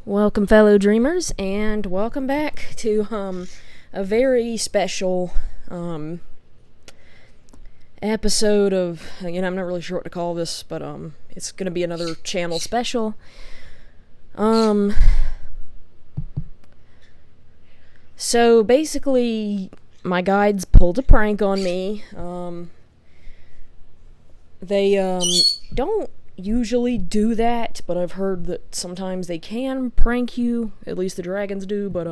Welcome, fellow dreamers, and welcome back to a very special episode of, I'm not really sure what to call this, but it's gonna be another channel special. So basically, my guides pulled a prank on me. They don't usually do that, but I've heard that sometimes they can prank you. At least the dragons do, but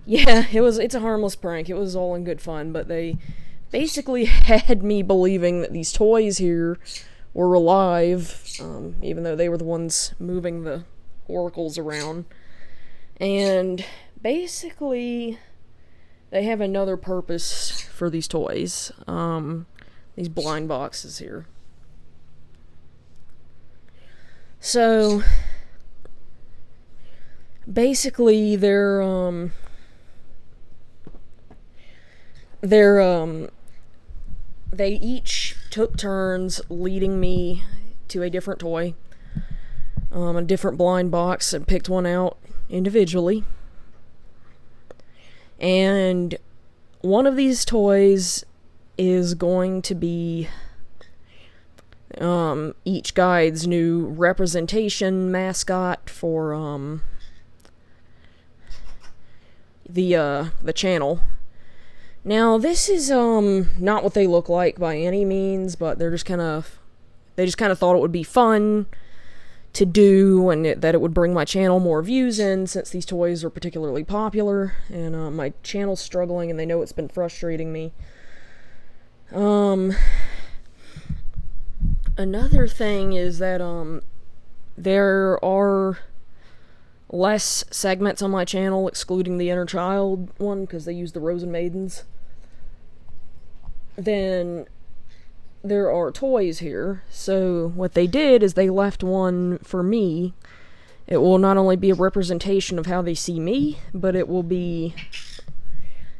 yeah, it's a harmless prank. It was all in good fun, but they basically had me believing that these toys here were alive, even though they were the ones moving the oracles around. And basically, they have another purpose for these toys. These blind boxes here. So, basically, they each took turns leading me to a different toy, a different blind box, and picked one out individually. And one of these toys is going to be each guide's new representation mascot for the channel. Now, this is not what they look like by any means, but they just kind of thought it would be fun to do, and that it would bring my channel more views in, since these toys are particularly popular, and my channel's struggling, and they know it's been frustrating me. Another thing is that there are less segments on my channel, excluding the Inner Child one, because they use the Rosen Maidens, then there are toys here. So what they did is they left one for me. It will not only be a representation of how they see me, but it will be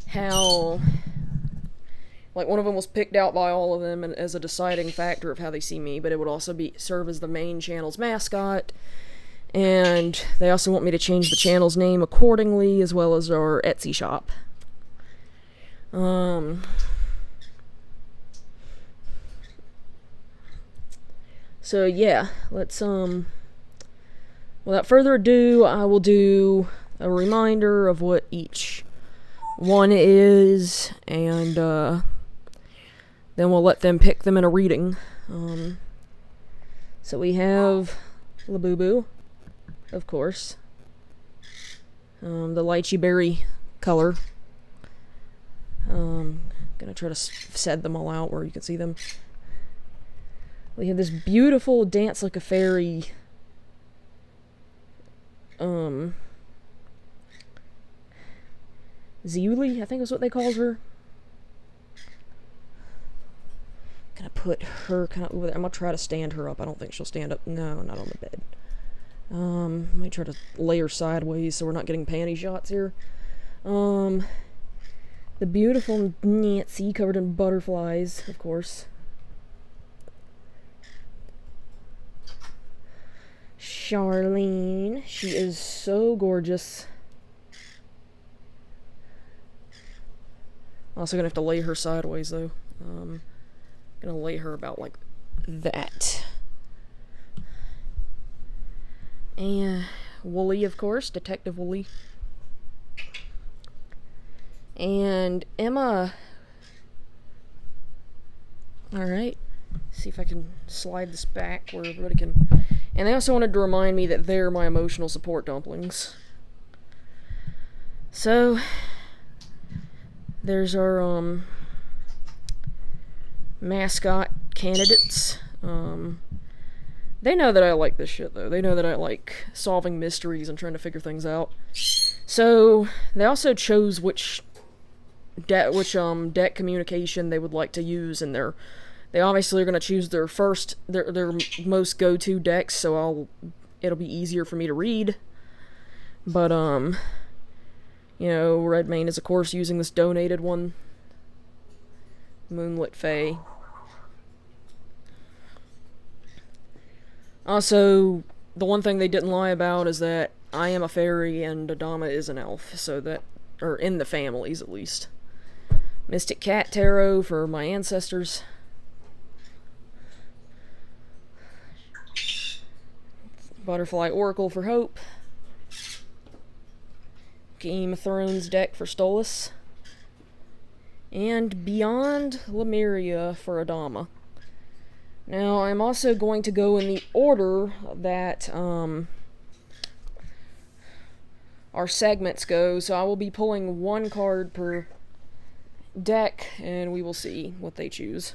how, like, one of them was picked out by all of them and as a deciding factor of how they see me, but it would also serve as the main channel's mascot. And they also want me to change the channel's name accordingly, as well as our Etsy shop. So yeah, let's, without further ado, I will do a reminder of what each one is, and, then we'll let them pick them in a reading. So we have Labubu, of course. The lychee berry color. Gonna try to set them all out where you can see them. We have this beautiful Dance Like a Fairy Ziuli, I think is what they called her. Gonna put her kind of over there. I'm gonna try to stand her up. I don't think she'll stand up. No, not on the bed. Let me try to lay her sideways so we're not getting panty shots here. The beautiful Nancy, covered in butterflies, of course. Charlene, she is so gorgeous. Also gonna have to lay her sideways though. Gonna lay her about like that. And Wooly, of course, Detective Wooly. And Emma. Alright. See if I can slide this back where everybody can. And they also wanted to remind me that they're my emotional support dumplings. So, there's our mascot candidates. They know that I like this shit, though. They know that I like solving mysteries and trying to figure things out. So, they also chose which deck communication they would like to use, and they obviously are going to choose their most go-to decks, so it'll be easier for me to read. But, Redmane is, of course, using this donated one. Moonlit Fae. Also, the one thing they didn't lie about is that I am a fairy and Adama is an elf, so that, or in the families at least. Mystic Cat Tarot for my ancestors. Butterfly Oracle for Hope. Game of Thrones deck for Stolas. And Beyond Lemuria for Adama. Now, I'm also going to go in the order that our segments go, so I will be pulling one card per deck, and we will see what they choose.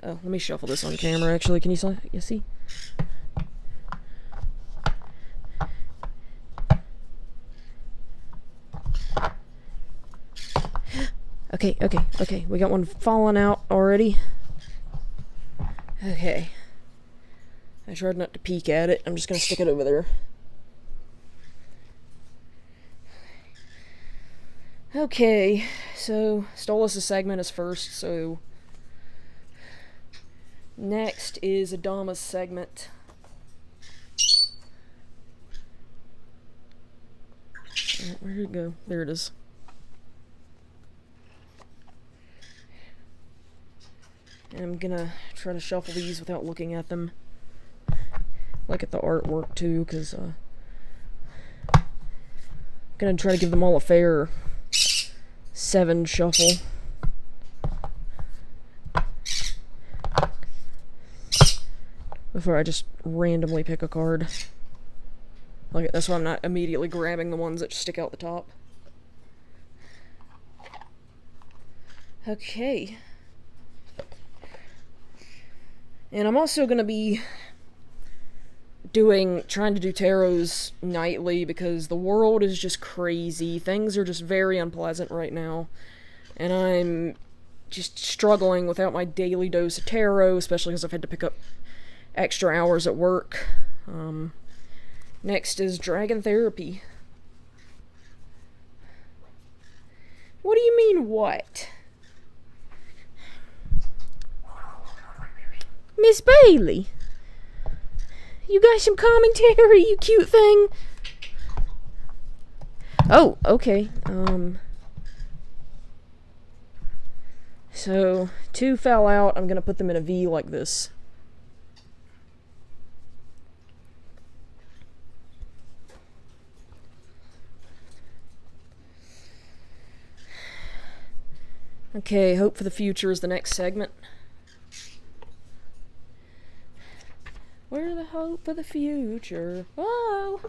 Oh, let me shuffle this on camera, actually. Can you see? Okay. We got one falling out already. Okay. I tried not to peek at it. I'm just gonna stick it over there. Okay, so Stolas' segment is first, so next is Adama's segment. Where did it go? There it is. And I'm gonna try to shuffle these without looking at them. Look at the artwork too, because I'm gonna try to give them all a fair 7 shuffle. Before I just randomly pick a card. Like, that's why I'm not immediately grabbing the ones that stick out the top. Okay. And I'm also gonna be trying to do tarots nightly because the world is just crazy. Things are just very unpleasant right now. And I'm just struggling without my daily dose of tarot, especially because I've had to pick up extra hours at work. Next is Dragon Therapy. What do you mean, what? Miss Bailey, you got some commentary, you cute thing? Oh, okay. So, 2 fell out. I'm gonna put them in a V like this. Okay, Hope for the Future is the next segment. We're the hope of the future. Whoa!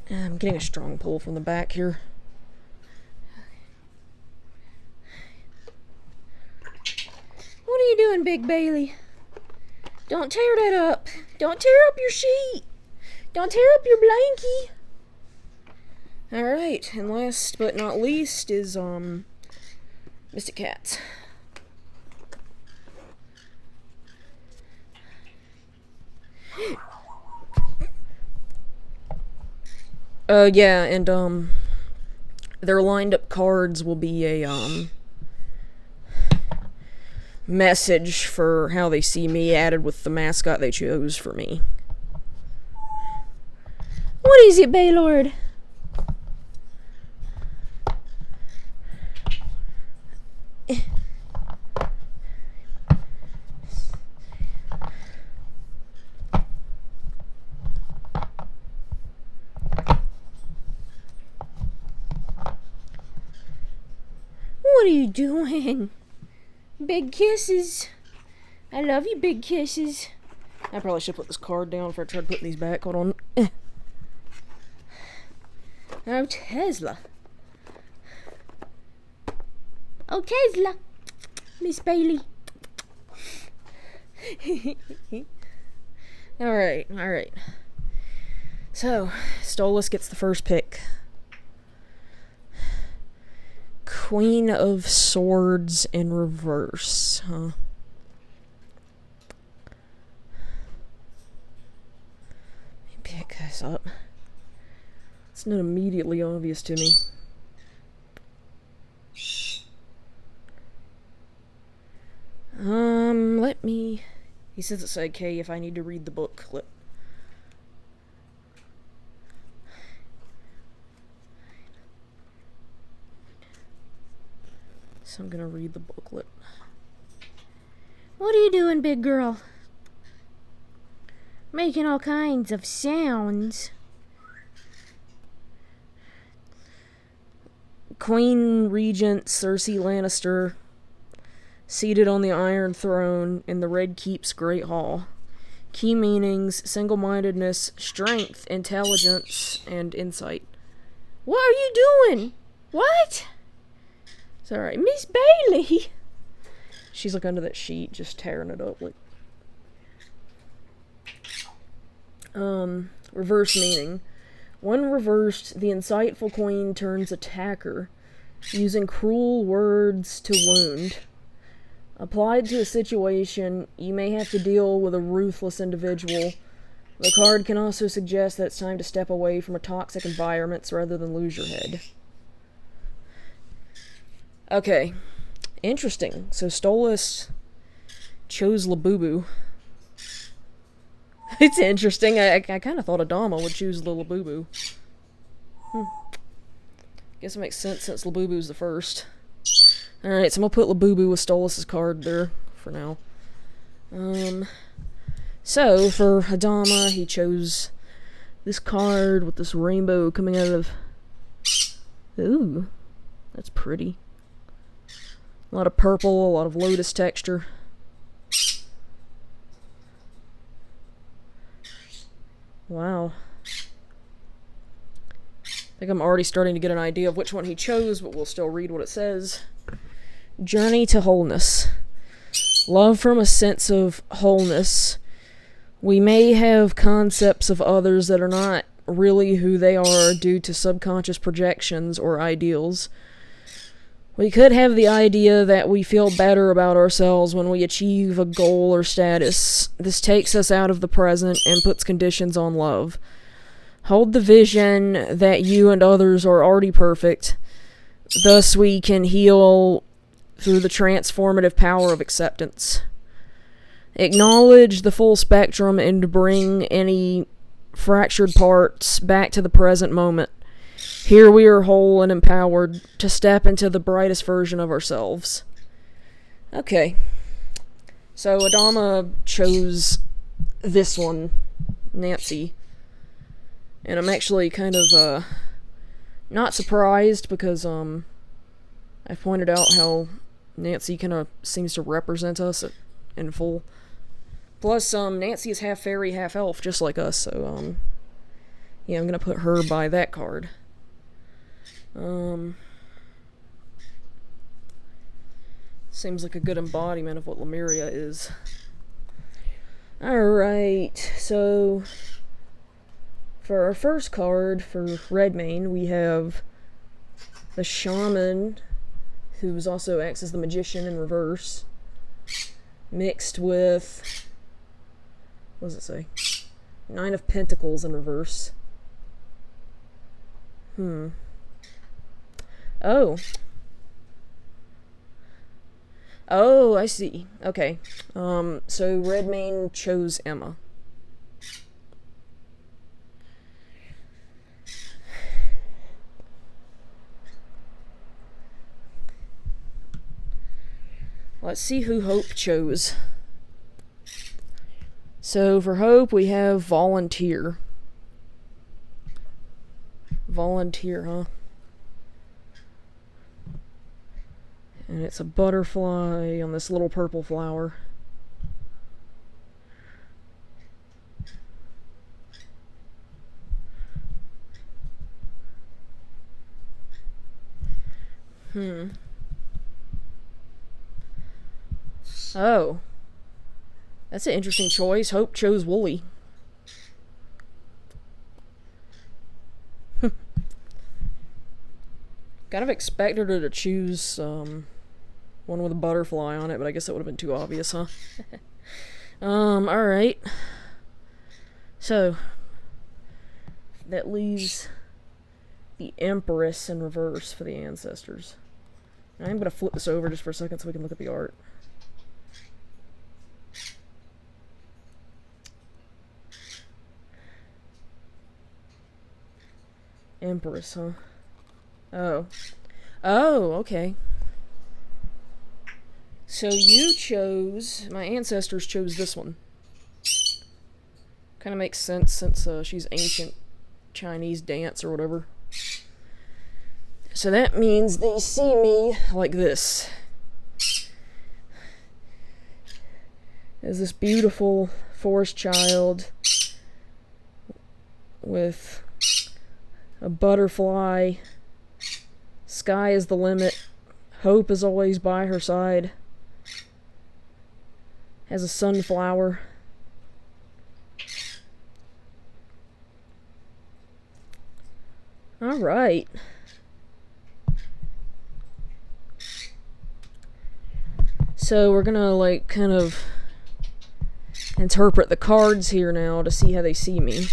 I'm getting a strong pull from the back here. What are you doing, Big Bailey? Don't tear that up. Don't tear up your sheet. Don't tear up your blankie. Alright, and last but not least is, Mystic Cats. Yeah, and, their lined up cards will be a, message for how they see me added with the mascot they chose for me. What is it, Baylord? What are you doing? Big kisses. I love you, big kisses. I probably should put this card down before I try putting these back. Hold on. Oh, Tesla. Oh, Tesla. Miss Bailey. Alright. So, Stolas gets the first pick. Queen of Swords in reverse, huh? Let me pick a this up. It's not immediately obvious to me. Let me... He says it's okay if I need to read the book clip. So I'm gonna read the booklet. What are you doing, big girl? Making all kinds of sounds. Queen Regent Cersei Lannister, seated on the Iron Throne in the Red Keep's Great Hall. Key meanings: single-mindedness, strength, intelligence, and insight. What are you doing? What? It's alright. Miss Bailey! She's like under that sheet, just tearing it up. Like, reverse meaning. When reversed, the insightful queen turns attacker, using cruel words to wound. Applied to a situation, you may have to deal with a ruthless individual. The card can also suggest that it's time to step away from a toxic environment rather than lose your head. Okay. Interesting. So Stolas chose Labubu. It's interesting. I kind of thought Adama would choose Labubu. Guess it makes sense since Labubu's the first. Alright, so I'm gonna put Labubu with Stolas' card there for now. So for Adama, he chose this card with this rainbow coming out of... Ooh, that's pretty. A lot of purple, a lot of lotus texture. Wow. I think I'm already starting to get an idea of which one he chose, but we'll still read what it says. Journey to wholeness. Love from a sense of wholeness. We may have concepts of others that are not really who they are due to subconscious projections or ideals. We could have the idea that we feel better about ourselves when we achieve a goal or status. This takes us out of the present and puts conditions on love. Hold the vision that you and others are already perfect. Thus we can heal through the transformative power of acceptance. Acknowledge the full spectrum and bring any fractured parts back to the present moment. Here we are whole and empowered to step into the brightest version of ourselves. Okay. So Adama chose this one, Nancy. And I'm actually kind of, not surprised because, I pointed out how Nancy kind of seems to represent us in full. Plus, Nancy is half fairy, half elf, just like us, so, yeah, I'm gonna put her by that card. Seems like a good embodiment of what Lemuria is. Alright, so for our first card for Redmane, we have the Shaman, who also acts as the Magician in reverse, mixed with, what does it say? Nine of Pentacles in reverse. Oh. Oh, I see. Okay. So Redmane chose Emma. Let's see who Hope chose. So for Hope, we have Volunteer. Volunteer, huh? And it's a butterfly on this little purple flower. Oh. That's an interesting choice. Hope chose Wooly. Kind of expected her to choose, one with a butterfly on it, but I guess that would have been too obvious, huh? Alright. So, that leaves the Empress in reverse for the ancestors. Now I'm going to flip this over just for a second so we can look at the art. Empress, huh? Oh. Oh, okay. So my ancestors chose this one. Kind of makes sense since she's ancient Chinese dance or whatever. So that means they see me like this. As this beautiful forest child with a butterfly. Sky is the limit. Hope is always by her side. Has a sunflower. Alright. So we're gonna kind of interpret the cards here now to see how they see me.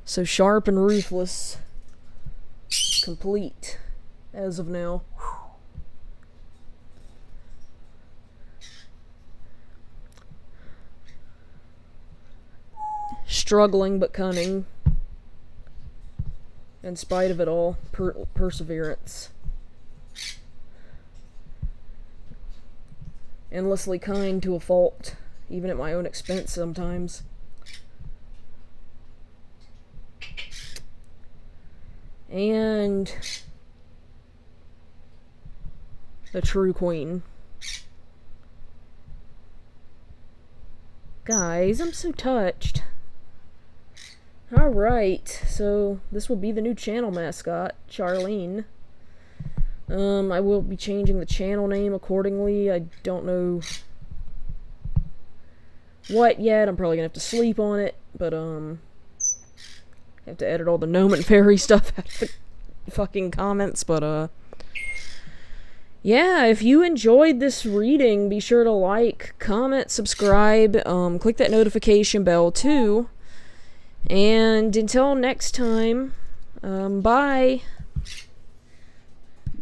So sharp and ruthless. Complete as of now. Struggling but cunning. In spite of it all, perseverance. Endlessly kind to a fault, even at my own expense sometimes. And the true queen. Guys, I'm so touched. Alright, so this will be the new channel mascot, Charlene. I will be changing the channel name accordingly. I don't know what yet. I'm probably gonna have to sleep on it, but I have to edit all the gnome and fairy stuff out of the fucking comments, but yeah, if you enjoyed this reading, be sure to like, comment, subscribe, click that notification bell too. And until next time, bye.